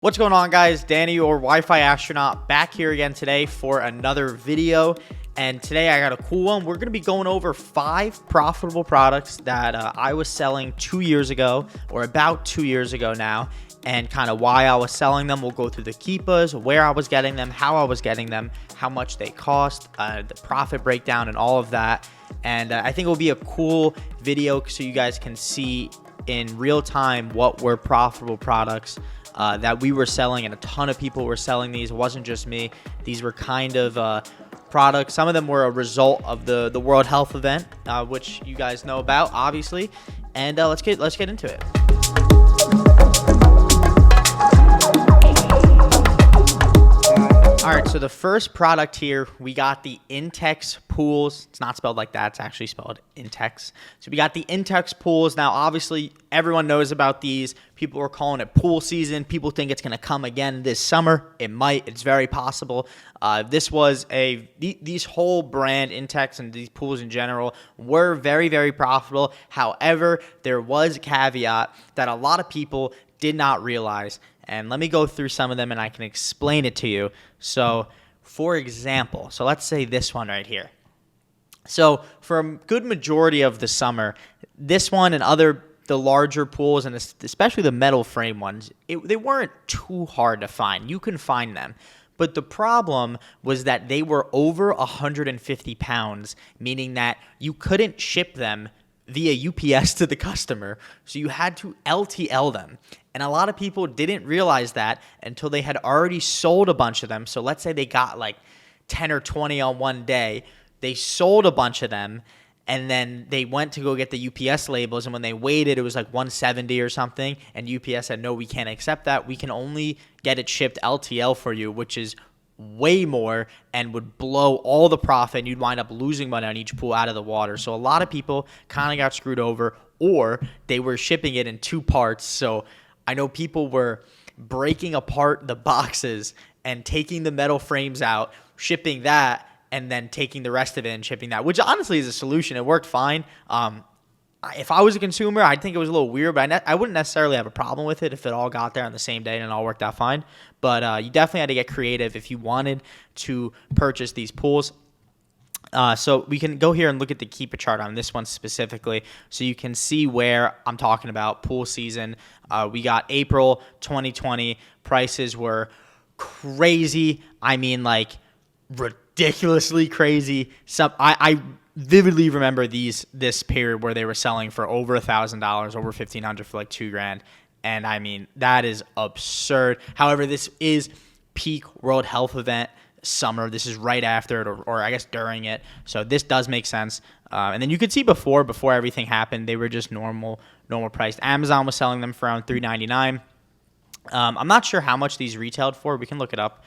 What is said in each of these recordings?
What's going on, guys? Danny, your Wi-Fi astronaut, back here again today for another video. And today I got a cool one. We're going to be going over 5 profitable products that I was selling 2 years ago, or about 2 years ago now, and kind of why I was selling them. We'll go through the keepas, where I was getting them, how I was getting them, how much they cost, the profit breakdown, and all of that. And I think it will be a cool video so you guys can see in real time what were profitable products that we were selling, and a ton of people were selling these. It wasn't just me. These were kind of products. Some of them were a result of the World Health event, which you guys know about, obviously. And let's get into it. All right, so the first product here, we got the Intex Pools. It's not spelled like that. It's actually spelled Intex. So we got the Intex Pools. Now, obviously, everyone knows about these. People are calling it pool season. People think it's going to come again this summer. It might. It's very possible. This was these whole brand, Intex, and these pools in general were very, very profitable. However, there was a caveat that a lot of people did not realize. And let me go through some of them and I can explain it to you. So, for example, let's say this one right here. So, for a good majority of the summer, this one and the larger pools, and especially the metal frame ones, they weren't too hard to find. You can find them. But the problem was that they were over 150 pounds, meaning that you couldn't ship them via UPS to the customer, so you had to LTL them. And a lot of people didn't realize that until they had already sold a bunch of them. So let's say they got like 10 or 20 on one day. They sold a bunch of them, and then they went to go get the UPS labels, and when they waited, it was like 170 or something, and UPS said, no, we can't accept that. We can only get it shipped LTL for you, which is way more and would blow all the profit, and you'd wind up losing money on each pool out of the water. So a lot of people kind of got screwed over, or they were shipping it in 2 parts. So I know people were breaking apart the boxes and taking the metal frames out, shipping that, and then taking the rest of it and shipping that, which honestly is a solution. It worked fine. If I was a consumer, I'd think it was a little weird, but I wouldn't necessarily have a problem with it if it all got there on the same day and it all worked out fine. But you definitely had to get creative if you wanted to purchase these pools. So we can go here and look at the keepa chart on this one specifically, so you can see where I'm talking about pool season. We got April 2020. Prices were crazy. I mean, like ridiculously crazy. I vividly remember this period where they were selling for over $1,000, over $1,500 for like $2,000, and I mean that is absurd. However, this is peak World Health event summer. This is right after it, or I guess during it, so this does make sense. And then you could see before everything happened, they were just normal priced. Amazon was selling them for around $3.99. I'm not sure how much these retailed for. We can look it up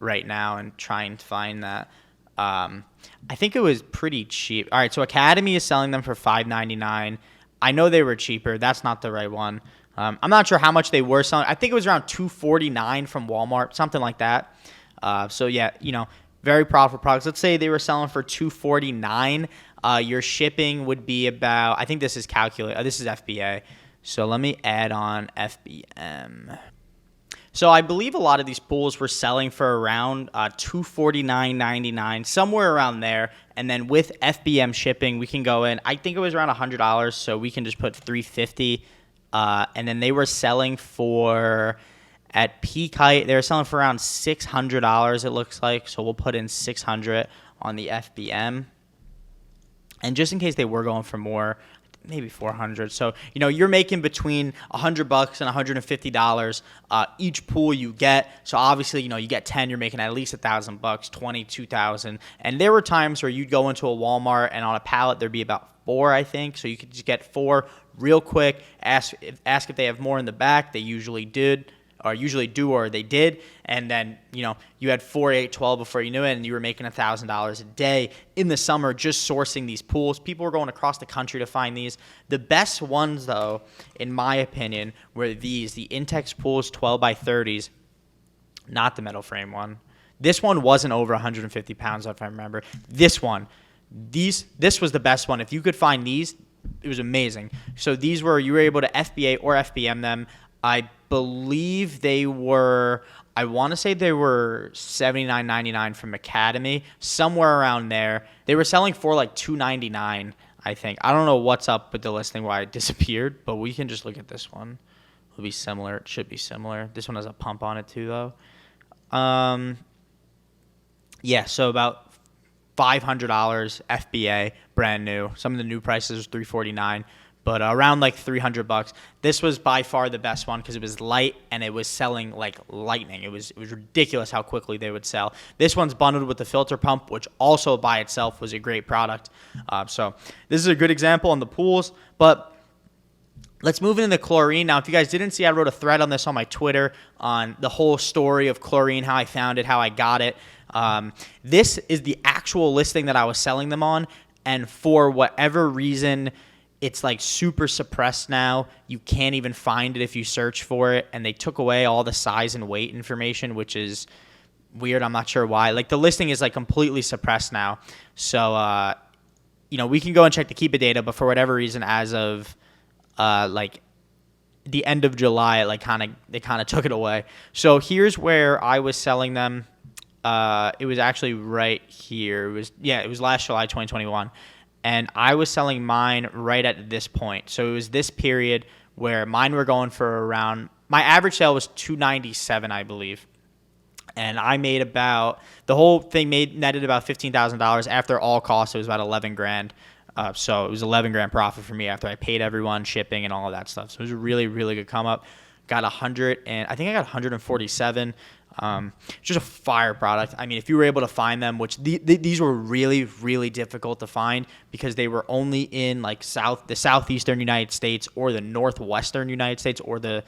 right now and try and find that. I think it was pretty cheap. All right, so Academy is selling them for $5.99. I know they were cheaper. That's not the right one. I'm not sure how much they were selling. I think it was around $2.49 from Walmart, something like that. So yeah, very profitable products. Let's say they were selling for $2.49. Your shipping would be about, I think this is calculated. This is FBA. So let me add on FBM. So I believe a lot of these pools were selling for around $249.99, somewhere around there. And then with FBM shipping, we can go in. I think it was around $100, so we can just put $350. And then they were selling for, at peak height, they were selling for around $600, it looks like. So we'll put in $600 on the FBM. And just in case they were going for more, maybe $400. So, you're making between $100 and $150 each pool you get. So obviously, you get 10, you're making at least $1,000, 20, 2,000. And there were times where you'd go into a Walmart and on a pallet there'd be about 4, I think. So you could just get 4 real quick. Ask if they have more in the back. They usually did. Or usually do, or they did, and then you had 4, 8, 12 before you knew it, and you were making $1,000 a day in the summer just sourcing these pools. People were going across the country to find these. The best ones, though, in my opinion, were the Intex Pools 12 by 30s, not the metal frame one. This one wasn't over 150 pounds, if I remember. This one, this was the best one. If you could find these, it was amazing. So you were able to FBA or FBM them. I believe they were, I want to say they were $79.99 from Academy, somewhere around there. They were selling for like $299, I think. I don't know what's up with the listing, why it disappeared, but we can just look at this one. It'll be similar. It should be similar. This one has a pump on it too, though. Yeah, so about $500 FBA, brand new. Some of the new prices are $349, but around like $300. This was by far the best one because it was light and it was selling like lightning. It was ridiculous how quickly they would sell. This one's bundled with the filter pump, which also by itself was a great product. So this is a good example on the pools, but let's move into Chlorine. Now, if you guys didn't see, I wrote a thread on this on my Twitter on the whole story of Chlorine, how I found it, how I got it. This is the actual listing that I was selling them on, and for whatever reason, it's like super suppressed now. You can't even find it if you search for it, and they took away all the size and weight information, which is weird. I'm not sure why. Like, the listing is like completely suppressed now. So, we can go and check the keepa data, but for whatever reason, as of like the end of July, they kind of took it away. So here's where I was selling them. It was actually right here. It was last July 2021. And I was selling mine right at this point. So it was this period where mine were going for around, my average sale was $297, I believe. And I made about, the whole thing netted about $15,000. After all costs, it was about 11 grand. So it was 11 grand profit for me after I paid everyone, shipping and all of that stuff. So it was a really, really good come up. Got 100, and I think I got 147. It's just a fire product. I mean, if you were able to find them, which these were really, really difficult to find because they were only in like the southeastern United States or the northwestern United States or the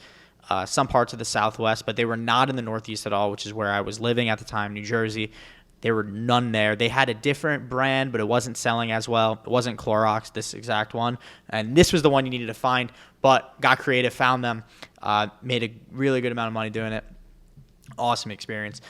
some parts of the Southwest, but they were not in the Northeast at all, which is where I was living at the time, New Jersey. There were none there. They had a different brand, but it wasn't selling as well. It wasn't Clorox, this exact one. And this was the one you needed to find, but got creative, found them, made a really good amount of money doing it. Awesome experience.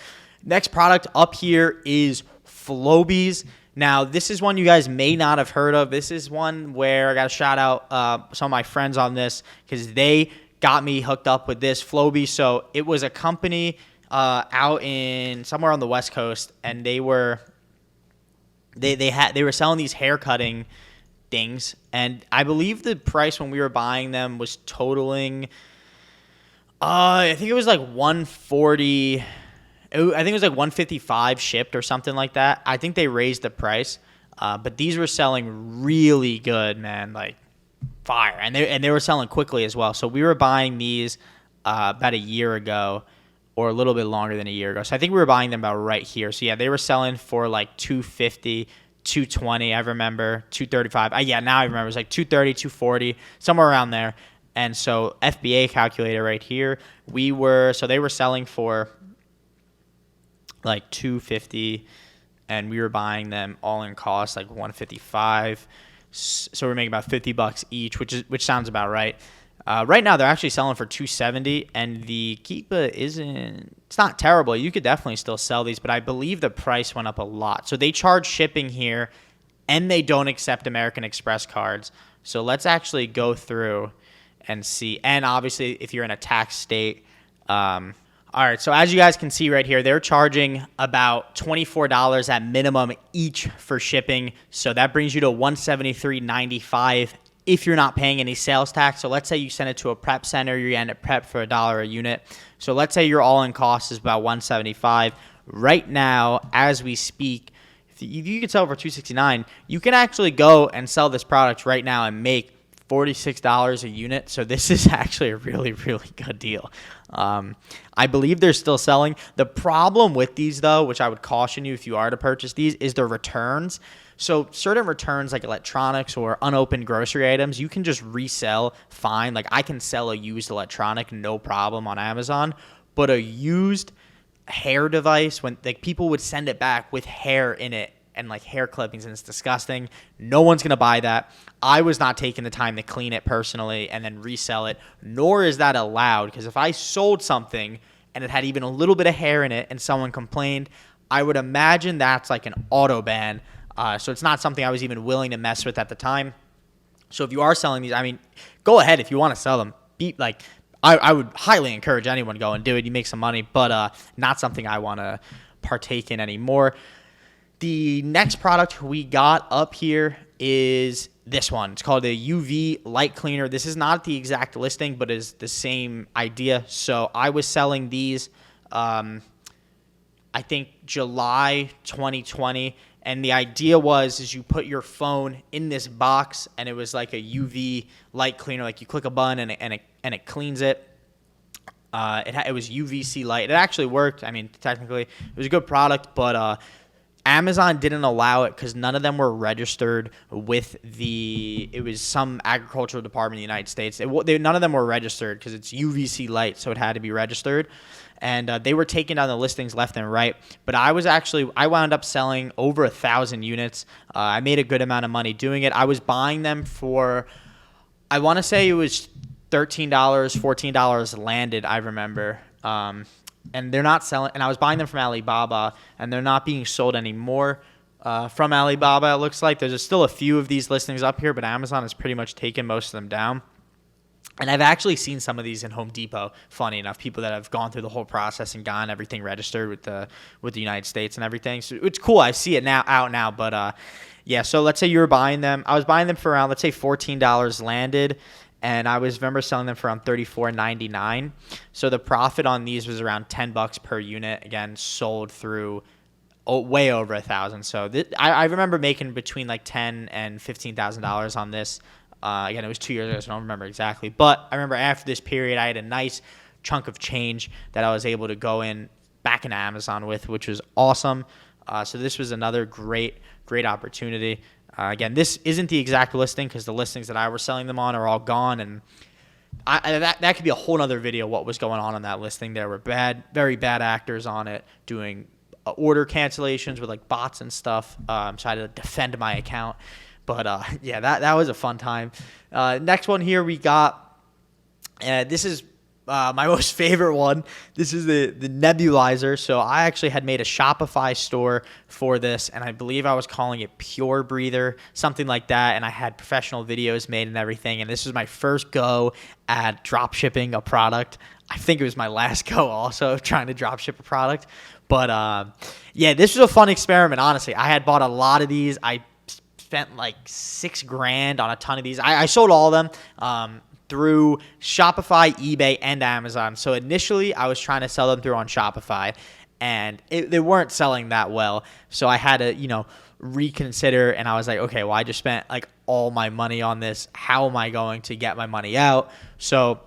Next product up here is Flowbees. Now, this is one you guys may not have heard of. This is one where I got to shout out some of my friends on this because they got me hooked up with this Flowbee. So it was a company out in somewhere on the West Coast, and they were selling these hair cutting things, and I believe the price when we were buying them was totaling I think it was like 140. I think it was like 155 shipped or something like that. I think they raised the price, but these were selling really good, man, like fire, and they were selling quickly as well. So we were buying these about a year ago, or a little bit longer than a year ago. So I think we were buying them about right here. So yeah, they were selling for like 250, 220. I remember 235. Now I remember it was like 230, 240, somewhere around there. And so FBA calculator right here, they were selling for like 250, and we were buying them all in cost like 155. So we're making about $50 each, which sounds about right. Right now they're actually selling for 270, and the keepa it's not terrible. You could definitely still sell these, but I believe the price went up a lot. So they charge shipping here, and they don't accept American Express cards. So let's actually go through and see. And obviously, if you're in a tax state. All right, so as you guys can see right here, they're charging about $24 at minimum each for shipping. So that brings you to $173.95 if you're not paying any sales tax. So let's say you send it to a prep center, you end at prep for $1 a unit. So let's say your all-in cost is about $175. Right now, as we speak, if you could sell for $269, you can actually go and sell this product right now and make $46 a unit. So this is actually a really, really good deal. I believe they're still selling. The problem with these, though, which I would caution you if you are to purchase these, is the returns. So certain returns like electronics or unopened grocery items, you can just resell fine. Like I can sell a used electronic, no problem on Amazon. But a used hair device, when like people would send it back with hair in it, and like hair clippings, and it's disgusting. No one's going to buy that. I was not taking the time to clean it personally and then resell it, nor is that allowed, because if I sold something and it had even a little bit of hair in it and someone complained, I would imagine that's like an auto ban. So it's not something I was even willing to mess with at the time. So if you are selling these, I mean, go ahead if you want to sell them. I would highly encourage anyone to go and do it. You make some money, but not something I want to partake in anymore. The next product we got up here is this one. It's called a UV light cleaner. This is not the exact listing, but is the same idea. So I was selling these, I think July 2020. And the idea is you put your phone in this box, and it was like a UV light cleaner. Like you click a button and it cleans it. It was UVC light. It actually worked. I mean, technically, it was a good product, but Amazon didn't allow it because none of them were registered with it was some agricultural department in the United States. None of them were registered because it's UVC light, so it had to be registered. And they were taking down the listings left and right. But I wound up selling over 1,000 units. I made a good amount of money doing it. I was buying them for, I want to say it was $13, $14 landed, I remember. And they're not selling, and I was buying them from Alibaba, and they're not being sold anymore from Alibaba, it looks like. There's still a few of these listings up here, but Amazon has pretty much taken most of them down. And I've actually seen some of these in Home Depot, funny enough, people that have gone through the whole process and gotten everything registered with the United States and everything. So it's cool. I see it out now. But, yeah, so let's say you were buying them. I was buying them for around, let's say, $14 landed. And I remember selling them for around $34.99. So the profit on these was around $10 per unit. Again, sold through way over 1,000. So I remember making between like $10,000 and $15,000 on this. Again, it was 2 years ago, so I don't remember exactly. But I remember after this period, I had a nice chunk of change that I was able to go back into Amazon with, which was awesome. So this was another great opportunity. Again, this isn't the exact listing because the listings that I was selling them on are all gone, and that could be a whole other video what was going on that listing. There were very bad actors on it doing order cancellations with like bots and stuff. So I had to defend my account. But yeah, that was a fun time. Next one here we got, this is my most favorite one. This is the nebulizer. So I actually had made a Shopify store for this, and I believe I was calling it Pure Breather, something like that. And I had professional videos made and everything. And this was my first go at drop shipping a product. I think it was my last go also trying to drop ship a product. But yeah, this was a fun experiment, honestly. I had bought a lot of these. I spent like $6,000 on a ton of these. I sold all of them through Shopify, eBay, and Amazon. So initially, I was trying to sell them through on Shopify, and they weren't selling that well. So I had to, reconsider, and I was like, okay, well, I just spent like all my money on this. How am I going to get my money out? So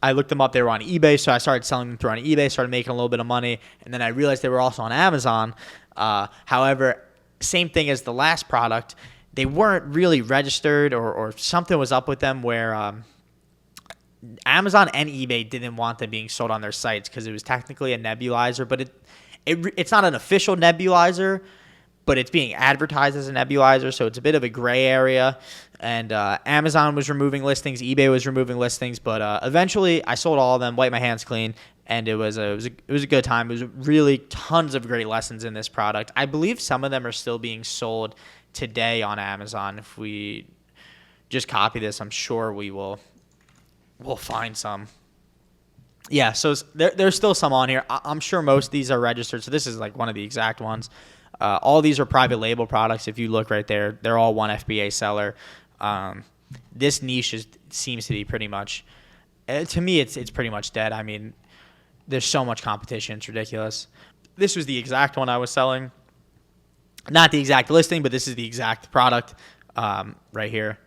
I looked them up. They were on eBay, so I started selling them through on eBay, started making a little bit of money, and then I realized they were also on Amazon. However, same thing as the last product. They weren't really registered, or something was up with them where Amazon and eBay didn't want them being sold on their sites because it was technically a nebulizer, but it's not an official nebulizer, but it's being advertised as a nebulizer, so it's a bit of a gray area. And Amazon was removing listings, eBay was removing listings, but eventually I sold all of them, wiped my hands clean, and it was a good time. It was really tons of great lessons in this product. I believe some of them are still being sold today on Amazon. If we just copy this, I'm sure we'll find some. Yeah, so there's still some on here. I'm sure most of these are registered, so this is like one of the exact ones. All these are private label products. If you look right there, they're all one FBA seller. This niche seems to be pretty much, to me, it's pretty much dead. I mean, there's so much competition. It's ridiculous. This was the exact one I was selling. Not the exact listing, but this is the exact product right here.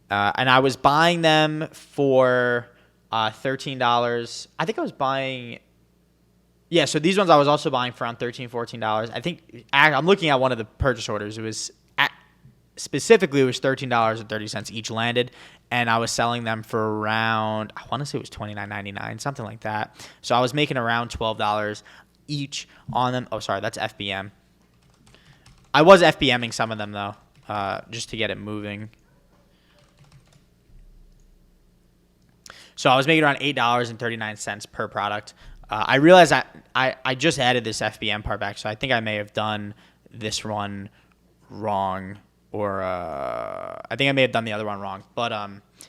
And I was buying them for $13. I think I was buying... Yeah, so these ones I was also buying for around $13, $14. I think I'm looking at one of the purchase orders. It was specifically it was $13.30 each landed, and I was selling them for around, I want to say it was $29.99, something like that. So I was making around $12 each on them. Oh, sorry, that's FBM. I was FBMing some of them though, just to get it moving. So I was making around $8.39 per product. I realized I just added this FBM part back, so I think I may have done this one wrong. or I think I may have done the other one wrong. But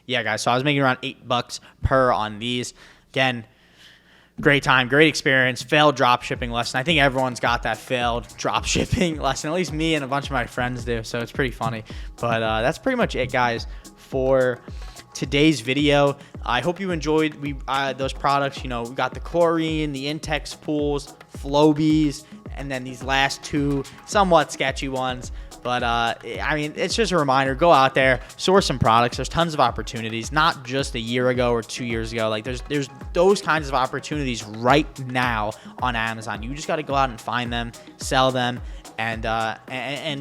yeah, guys. So I was making around $8 per on these. Again, great time, great experience. Failed drop shipping lesson. I think everyone's got that failed drop shipping lesson. At least me and a bunch of my friends do. So it's pretty funny. But that's pretty much it, guys, for today's video. I hope you enjoyed those products. You know, we got the Chlorine, the Intex Pools, Flowbees, and then these last two somewhat sketchy ones. But I mean, it's just a reminder, go out there, source some products. There's tons of opportunities, not just a year ago or 2 years ago. Like there's those kinds of opportunities right now on Amazon. You just got to go out and find them, sell them, and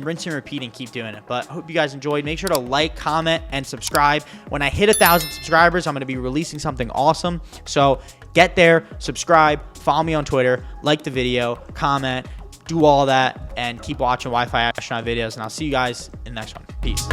rinse and repeat and keep doing it. But I hope you guys enjoyed. Make sure to like, comment, and subscribe. When I hit 1,000 subscribers, I'm going to be releasing something awesome. So get there, subscribe, follow me on Twitter, like the video, comment, do all that, and keep watching Wi-Fi Astronaut videos. And I'll see you guys in the next one. Peace.